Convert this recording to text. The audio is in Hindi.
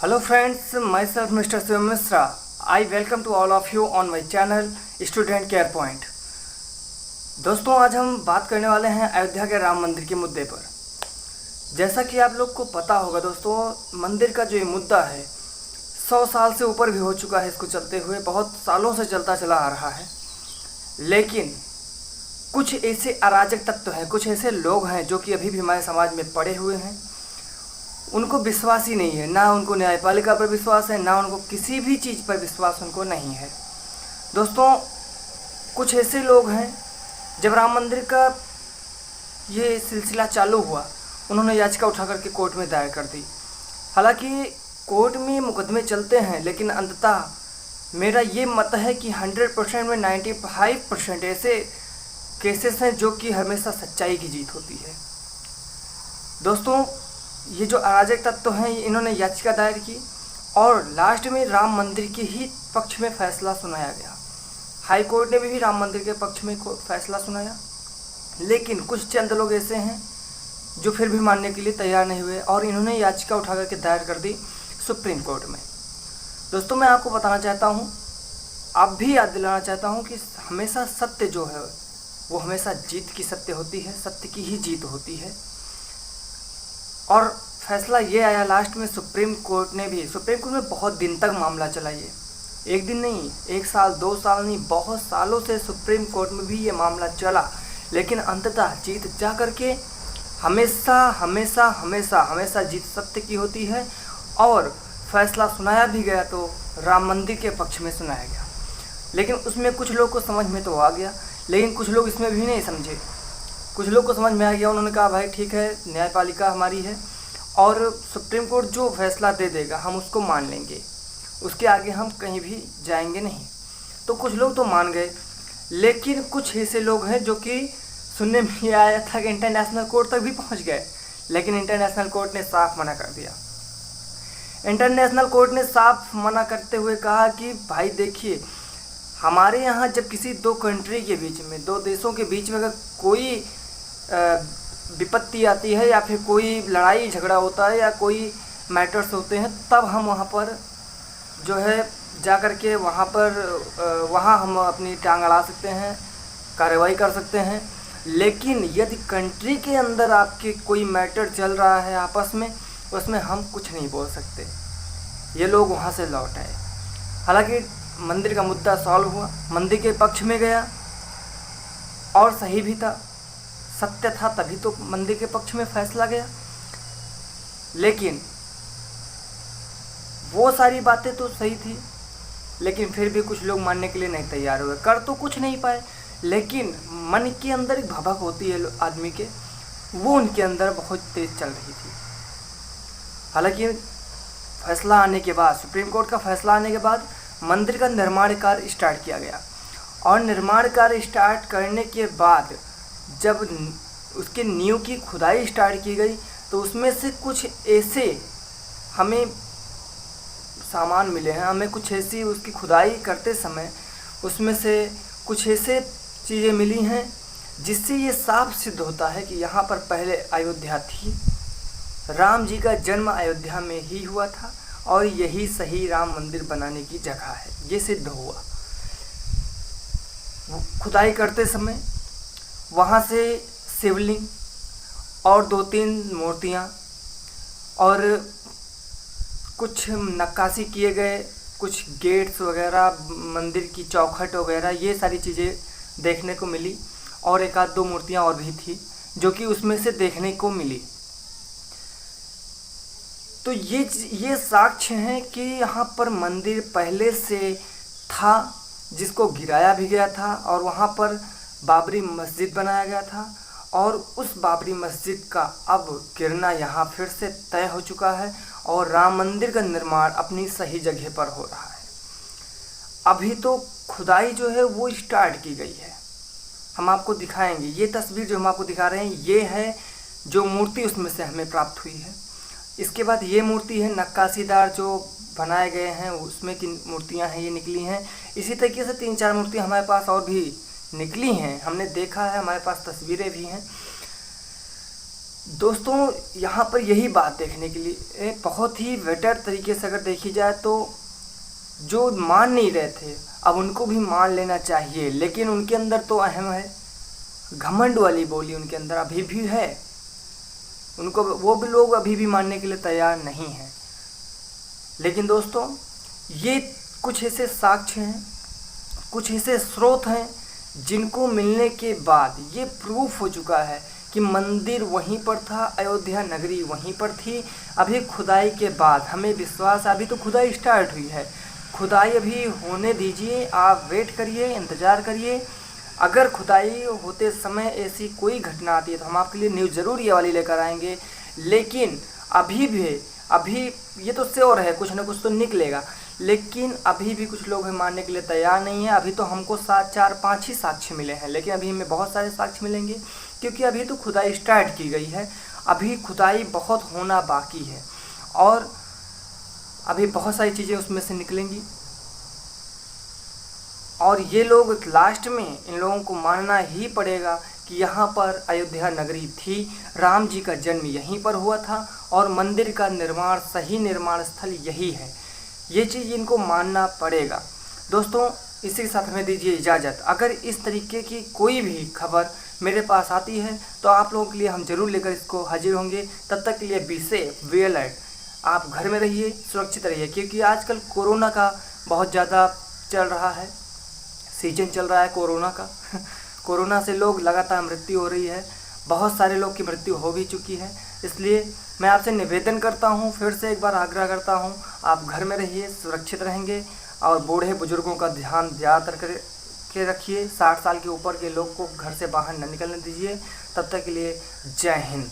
Hello friends, myself Mr. Shiv Misra. I welcome to all of you on my channel Student Care Point. दोस्तों, आज हम बात करने वाले हैं अयोध्या के राम मंदिर के मुद्दे पर। जैसा कि आप लोग को पता होगा दोस्तों, मंदिर का जो ये मुद्दा है 100 साल से ऊपर भी हो चुका है इसको चलते हुए, बहुत सालों से चलता चला आ रहा है। लेकिन कुछ ऐसे अराजक तत्व हैं, कुछ ऐसे लोग हैं जो कि अभी भी हमारे समाज में पड़े हुए हैं। उनको विश्वास ही नहीं है, ना उनको न्यायपालिका पर विश्वास है, ना उनको किसी भी चीज़ पर विश्वास उनको नहीं है। दोस्तों, कुछ ऐसे लोग हैं, जब राम मंदिर का ये सिलसिला चालू हुआ उन्होंने याचिका उठा करके कोर्ट में दायर कर दी। हालांकि कोर्ट में मुकदमे चलते हैं, लेकिन अंततः मेरा ये मत है कि 100% में 95% ऐसे केसेस हैं जो कि हमेशा सच्चाई की जीत होती है। दोस्तों, ये जो अराजक तत्व हैं इन्होंने याचिका दायर की और लास्ट में राम मंदिर के ही पक्ष में फैसला सुनाया गया। हाई कोर्ट ने भी राम मंदिर के पक्ष में फैसला सुनाया, लेकिन कुछ चंद लोग ऐसे हैं जो फिर भी मानने के लिए तैयार नहीं हुए और इन्होंने याचिका उठा करके दायर कर दी सुप्रीम कोर्ट में। दोस्तों, मैं आपको बताना चाहता हूँ, आप भी याद दिलाना चाहता हूँ कि हमेशा सत्य जो है वो हमेशा जीत की सत्य होती है, सत्य की ही जीत होती है। और फैसला ये आया लास्ट में सुप्रीम कोर्ट में बहुत दिन तक मामला चला। ये एक दिन नहीं, 1 साल 2 साल नहीं, बहुत सालों से सुप्रीम कोर्ट में भी ये मामला चला, लेकिन अंततः जीत जा करके हमेशा हमेशा हमेशा हमेशा जीत सत्य की होती है। और फैसला सुनाया भी गया तो राम मंदिर के पक्ष में सुनाया गया। लेकिन उसमें कुछ लोग को समझ में तो आ गया, लेकिन कुछ लोग इसमें भी नहीं समझे। कुछ लोग को समझ में आ गया, उन्होंने कहा भाई ठीक है, न्यायपालिका हमारी है और सुप्रीम कोर्ट जो फैसला दे देगा हम उसको मान लेंगे, उसके आगे हम कहीं भी जाएंगे नहीं। तो कुछ लोग तो मान गए, लेकिन कुछ ऐसे लोग हैं जो कि सुनने में ये आया था कि इंटरनेशनल कोर्ट तक भी पहुंच गए, लेकिन इंटरनेशनल कोर्ट ने साफ मना कर दिया। इंटरनेशनल कोर्ट ने साफ मना करते हुए कहा कि भाई देखिए, हमारे यहाँ जब किसी दो कंट्री के बीच में, दो देशों के बीच में अगर कोई विपत्ति आती है या फिर कोई लड़ाई झगड़ा होता है या कोई मैटर्स होते हैं, तब हम वहाँ पर जो है जा कर के वहाँ हम अपनी टांग अड़ा सकते हैं, कार्रवाई कर सकते हैं। लेकिन यदि कंट्री के अंदर आपके कोई मैटर चल रहा है आपस में, उसमें हम कुछ नहीं बोल सकते। ये लोग वहाँ से लौट आए। हालांकि मंदिर का मुद्दा सॉल्व हुआ, मंदिर के पक्ष में गया और सही भी था, सत्य था, तभी तो मंदिर के पक्ष में फैसला गया। लेकिन वो सारी बातें तो सही थी, लेकिन फिर भी कुछ लोग मानने के लिए नहीं तैयार हुए। कर तो कुछ नहीं पाए, लेकिन मन के अंदर एक भभक होती है आदमी के, वो उनके अंदर बहुत तेज चल रही थी। हालांकि फैसला आने के बाद, सुप्रीम कोर्ट का फैसला आने के बाद मंदिर का निर्माण कार्य स्टार्ट किया गया और निर्माण कार्य स्टार्ट करने के बाद जब उसके नींव की खुदाई स्टार्ट की गई तो उसमें से कुछ ऐसे हमें सामान मिले हैं, हमें कुछ ऐसी उसकी खुदाई करते समय उसमें से कुछ ऐसे चीज़ें मिली हैं जिससे ये साफ सिद्ध होता है कि यहाँ पर पहले अयोध्या थी, राम जी का जन्म अयोध्या में ही हुआ था और यही सही राम मंदिर बनाने की जगह है। ये सिद्ध हुआ। खुदाई करते समय वहाँ से शिवलिंग और 2-3 मूर्तियाँ और कुछ नक्काशी किए गए, कुछ गेट्स वगैरह, मंदिर की चौखट वगैरह, ये सारी चीज़ें देखने को मिली और 1-2 मूर्तियाँ और भी थी जो कि उसमें से देखने को मिली। तो ये साक्ष्य हैं कि यहाँ पर मंदिर पहले से था, जिसको गिराया भी गया था और वहाँ पर बाबरी मस्जिद बनाया गया था और उस बाबरी मस्जिद का अब गिरना यहाँ फिर से तय हो चुका है और राम मंदिर का निर्माण अपनी सही जगह पर हो रहा है। अभी तो खुदाई जो है वो स्टार्ट की गई है, हम आपको दिखाएंगे। ये तस्वीर जो हम आपको दिखा रहे हैं ये है जो मूर्ति उसमें से हमें प्राप्त हुई है। इसके बाद ये मूर्ति है नक्काशीदार जो बनाए गए हैं, उसमें की मूर्तियां हैं, ये निकली हैं। इसी तरीके से 3-4 मूर्तियां हमारे पास और भी निकली हैं, हमने देखा है, हमारे पास तस्वीरें भी हैं। दोस्तों यहाँ पर यही बात देखने के लिए बहुत ही बेटर तरीके से अगर देखी जाए तो जो मान नहीं रहे थे अब उनको भी मान लेना चाहिए, लेकिन उनके अंदर तो अहम है, घमंड वाली बोली उनके अंदर अभी भी है। उनको वो भी लोग अभी भी मानने के लिए तैयार नहीं हैं। लेकिन दोस्तों ये कुछ ऐसे साक्ष्य हैं, कुछ ऐसे स्रोत हैं जिनको मिलने के बाद ये प्रूफ हो चुका है कि मंदिर वहीं पर था, अयोध्या नगरी वहीं पर थी। अभी खुदाई के बाद हमें विश्वास, अभी तो खुदाई स्टार्ट हुई है, खुदाई अभी होने दीजिए, आप वेट करिए, इंतज़ार करिए। अगर खुदाई होते समय ऐसी कोई घटना आती है तो हम आपके लिए न्यूज़ ज़रूर ये वाली लेकर आएंगे। लेकिन अभी ये तो श्योर है कुछ ना कुछ तो निकलेगा, लेकिन अभी भी कुछ लोग हमें मानने के लिए तैयार नहीं है। अभी तो हमको 4-5 ही साक्ष्य मिले हैं, लेकिन अभी हमें बहुत सारे साक्ष्य मिलेंगे क्योंकि अभी तो खुदाई स्टार्ट की गई है। अभी खुदाई बहुत होना बाकी है और अभी बहुत सारी चीज़ें उसमें से निकलेंगी और ये लोग लास्ट में इन लोगों को मानना ही पड़ेगा कि यहाँ पर अयोध्या नगरी थी, राम जी का जन्म यहीं पर हुआ था और मंदिर का निर्माण, सही निर्माण स्थल यही है। ये चीज़ इनको मानना पड़ेगा। दोस्तों इसी के साथ हमें दीजिए इजाज़त। अगर इस तरीके की कोई भी खबर मेरे पास आती है तो आप लोगों के लिए हम ज़रूर लेकर इसको हाजिर होंगे। तब तक के लिए बी सेफ, बी अलर्ट, आप घर में रहिए, सुरक्षित रहिए, क्योंकि आजकल कोरोना का बहुत ज़्यादा चल रहा है, सीजन चल रहा है कोरोना का। कोरोना से लोग लगातार मृत्यु हो रही है, बहुत सारे लोग की मृत्यु हो भी चुकी है। इसलिए मैं आपसे निवेदन करता हूँ, फिर से एक बार आग्रह करता हूँ, आप घर में रहिए, सुरक्षित रहेंगे और बूढ़े बुजुर्गों का ध्यान ज़्यादातर के रखिए। 60 साल के ऊपर के लोग को घर से बाहर न निकलने दीजिए। तब तक के लिए जय हिंद।